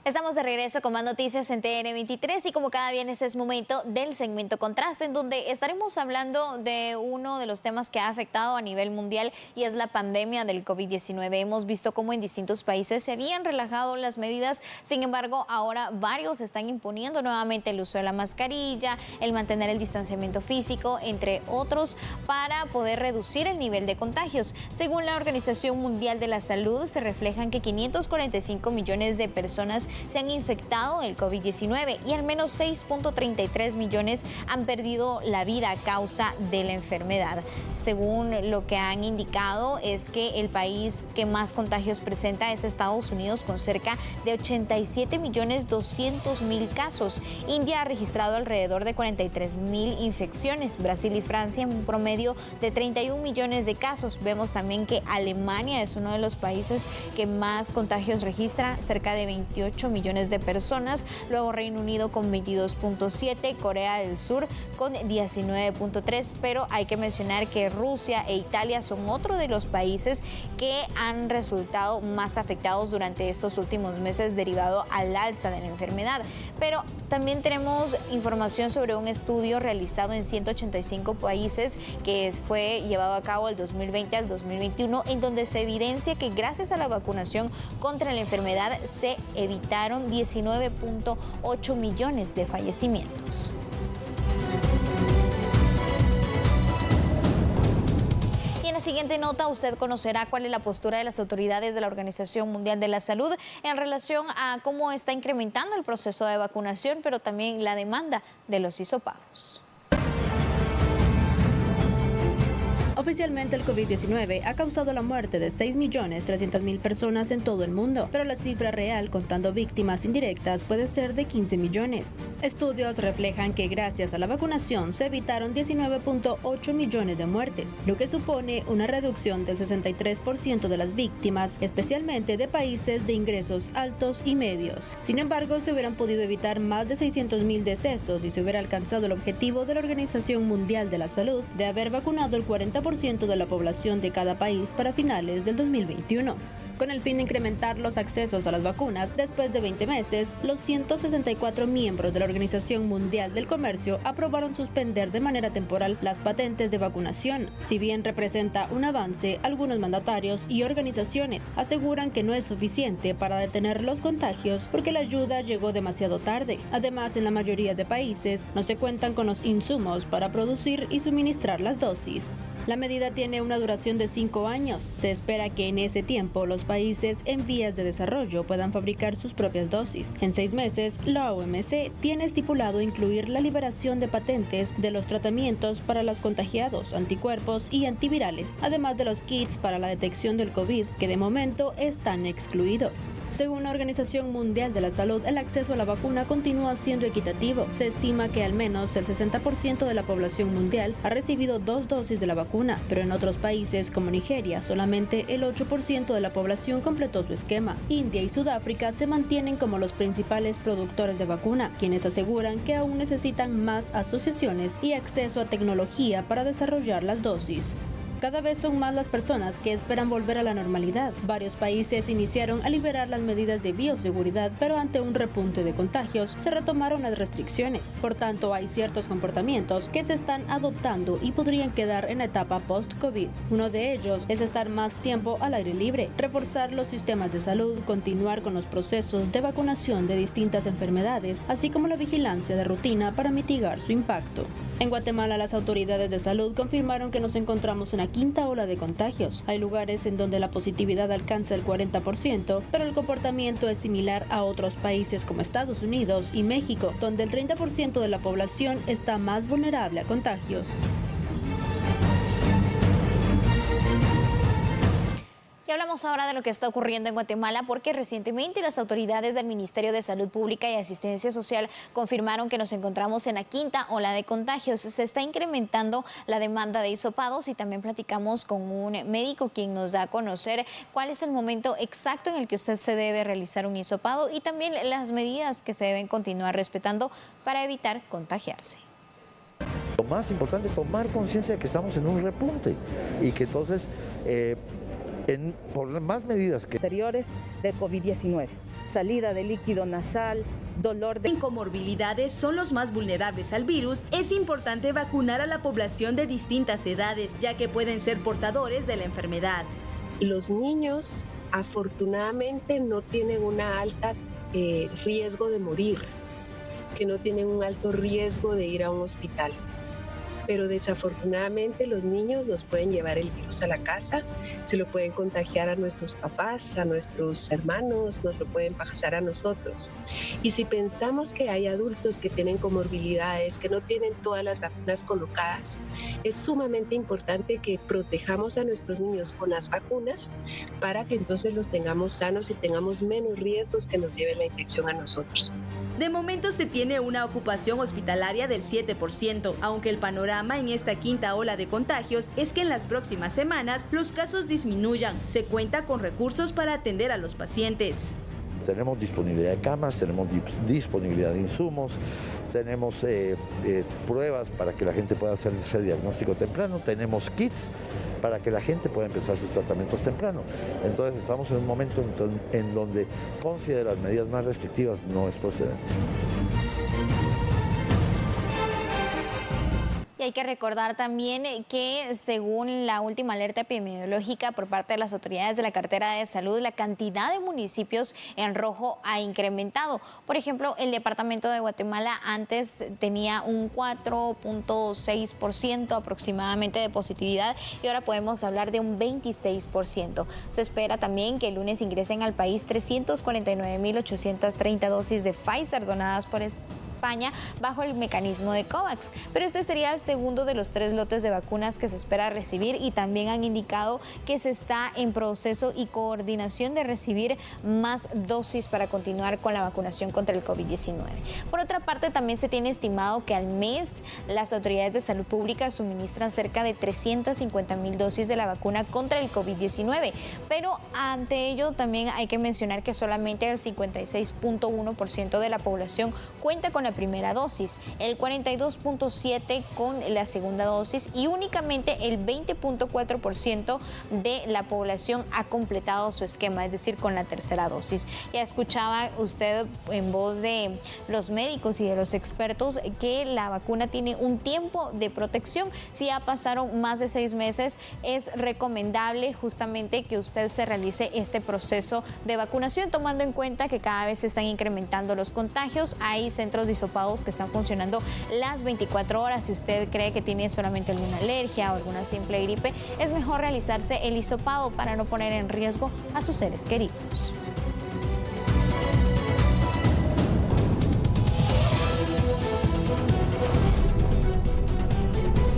Estamos de regreso con más noticias en TN23 y como cada viernes es momento del segmento Contraste, en donde estaremos hablando de uno de los temas que ha afectado a nivel mundial y es la pandemia del COVID-19. Hemos visto cómo en distintos países se habían relajado las medidas, sin embargo ahora varios están imponiendo nuevamente el uso de la mascarilla, el mantener el distanciamiento físico, entre otros, para poder reducir el nivel de contagios. Según la Organización Mundial de la Salud, se reflejan que 545 millones de personas se han infectado el COVID-19 y al menos 6.33 millones han perdido la vida a causa de la enfermedad. Según lo que han indicado, es que el país que más contagios presenta es Estados Unidos, con cerca de 87.200.000 casos. India ha registrado alrededor de 43.000 infecciones. Brasil y Francia en un promedio de 31 millones de casos. Vemos también que Alemania es uno de los países que más contagios registra, cerca de 28 millones de personas, luego Reino Unido con 22.7, Corea del Sur con 19.3, pero hay que mencionar que Rusia e Italia son otro de los países que han resultado más afectados durante estos últimos meses derivado al alza de la enfermedad. Pero también tenemos información sobre un estudio realizado en 185 países que fue llevado a cabo del 2020 al 2021, en donde se evidencia que gracias a la vacunación contra la enfermedad se evitaron 19.8 millones de fallecimientos. En la siguiente nota usted conocerá cuál es la postura de las autoridades de la Organización Mundial de la Salud en relación a cómo está incrementando el proceso de vacunación, pero también la demanda de los hisopados. Oficialmente el COVID-19 ha causado la muerte de 6.300.000 personas en todo el mundo, pero la cifra real, contando víctimas indirectas, puede ser de 15 millones. Estudios reflejan que gracias a la vacunación se evitaron 19.8 millones de muertes, lo que supone una reducción del 63% de las víctimas, especialmente de países de ingresos altos y medios. Sin embargo, se hubieran podido evitar más de 600.000 decesos si se hubiera alcanzado el objetivo de la Organización Mundial de la Salud de haber vacunado el 40% de la población de cada país para finales del 2021. Con el fin de incrementar los accesos a las vacunas, después de 20 meses, los 164 miembros de la Organización Mundial del Comercio aprobaron suspender de manera temporal las patentes de vacunación. Si bien representa un avance, algunos mandatarios y organizaciones aseguran que no es suficiente para detener los contagios porque la ayuda llegó demasiado tarde. Además, en la mayoría de países no se cuentan con los insumos para producir y suministrar las dosis. La medida tiene una duración de 5 años. Se espera que en ese tiempo los países en vías de desarrollo puedan fabricar sus propias dosis. En 6 meses, la OMC tiene estipulado incluir la liberación de patentes de los tratamientos para los contagiados, anticuerpos y antivirales, además de los kits para la detección del COVID, que de momento están excluidos. Según la Organización Mundial de la Salud, el acceso a la vacuna continúa siendo equitativo. Se estima que al menos el 60% de la población mundial ha recibido 2 dosis de la vacuna, pero en otros países como Nigeria solamente el 8% de la población completó su esquema. India y Sudáfrica se mantienen como los principales productores de vacuna, quienes aseguran que aún necesitan más asociaciones y acceso a tecnología para desarrollar las dosis. Cada vez son más las personas que esperan volver a la normalidad. Varios países iniciaron a liberar las medidas de bioseguridad, pero ante un repunte de contagios se retomaron las restricciones. Por tanto, hay ciertos comportamientos que se están adoptando y podrían quedar en la etapa post-COVID. Uno de ellos es estar más tiempo al aire libre, reforzar los sistemas de salud, continuar con los procesos de vacunación de distintas enfermedades, así como la vigilancia de rutina para mitigar su impacto. En Guatemala, las autoridades de salud confirmaron que nos encontramos en la quinta ola de contagios. Hay lugares en donde la positividad alcanza el 40%, pero el comportamiento es similar a otros países como Estados Unidos y México, donde el 30% de la población está más vulnerable a contagios. Y hablamos ahora de lo que está ocurriendo en Guatemala, porque recientemente las autoridades del Ministerio de Salud Pública y Asistencia Social confirmaron que nos encontramos en la quinta ola de contagios. Se está incrementando la demanda de hisopados y también platicamos con un médico quien nos da a conocer cuál es el momento exacto en el que usted se debe realizar un hisopado y también las medidas que se deben continuar respetando para evitar contagiarse. Lo más importante es tomar conciencia de que estamos en un repunte y que entonces por más medidas que anteriores de COVID-19, salida de líquido nasal, dolor de comorbilidades son los más vulnerables al virus, es importante vacunar a la población de distintas edades, ya que pueden ser portadores de la enfermedad. Los niños afortunadamente no tienen un alto riesgo de morir, que no tienen un alto riesgo de ir a un hospital. Pero desafortunadamente los niños nos pueden llevar el virus a la casa, se lo pueden contagiar a nuestros papás, a nuestros hermanos, nos lo pueden pasar a nosotros. Y si pensamos que hay adultos que tienen comorbilidades, que no tienen todas las vacunas colocadas, es sumamente importante que protejamos a nuestros niños con las vacunas para que entonces los tengamos sanos y tengamos menos riesgos que nos lleven la infección a nosotros. De momento se tiene una ocupación hospitalaria del 7%, aunque el panorama en esta quinta ola de contagios es que en las próximas semanas los casos disminuyan. Se cuenta con recursos para atender a los pacientes. tenemos disponibilidad de camas, tenemos disponibilidad de insumos, tenemos pruebas para que la gente pueda hacerse diagnóstico temprano, tenemos kits para que la gente pueda empezar sus tratamientos temprano. Entonces estamos en un momento en donde considerar medidas más restrictivas no es procedente. Y hay que recordar también que según la última alerta epidemiológica por parte de las autoridades de la cartera de salud, la cantidad de municipios en rojo ha incrementado. Por ejemplo, el departamento de Guatemala antes tenía un 4.6% aproximadamente de positividad y ahora podemos hablar de un 26%. Se espera también que el lunes ingresen al país 349.830 dosis de Pfizer donadas por España bajo el mecanismo de COVAX, pero este sería el segundo de los 3 lotes de vacunas que se espera recibir y también han indicado que se está en proceso y coordinación de recibir más dosis para continuar con la vacunación contra el COVID-19. Por otra parte, también se tiene estimado que al mes las autoridades de salud pública suministran cerca de 350.000 dosis de la vacuna contra el COVID-19, pero ante ello también hay que mencionar que solamente el 56.1% de la población cuenta con la primera dosis, el 42.7% con la segunda dosis y únicamente el 20.4% de la población ha completado su esquema, es decir, con la tercera dosis. Ya escuchaba usted en voz de los médicos y de los expertos que la vacuna tiene un tiempo de protección. Si ya pasaron más de 6 meses, es recomendable justamente que usted se realice este proceso de vacunación, tomando en cuenta que cada vez se están incrementando los contagios. Hay centros de hisopados que están funcionando las 24 horas. Si usted cree que tiene solamente alguna alergia o alguna simple gripe, es mejor realizarse el hisopado para no poner en riesgo a sus seres queridos.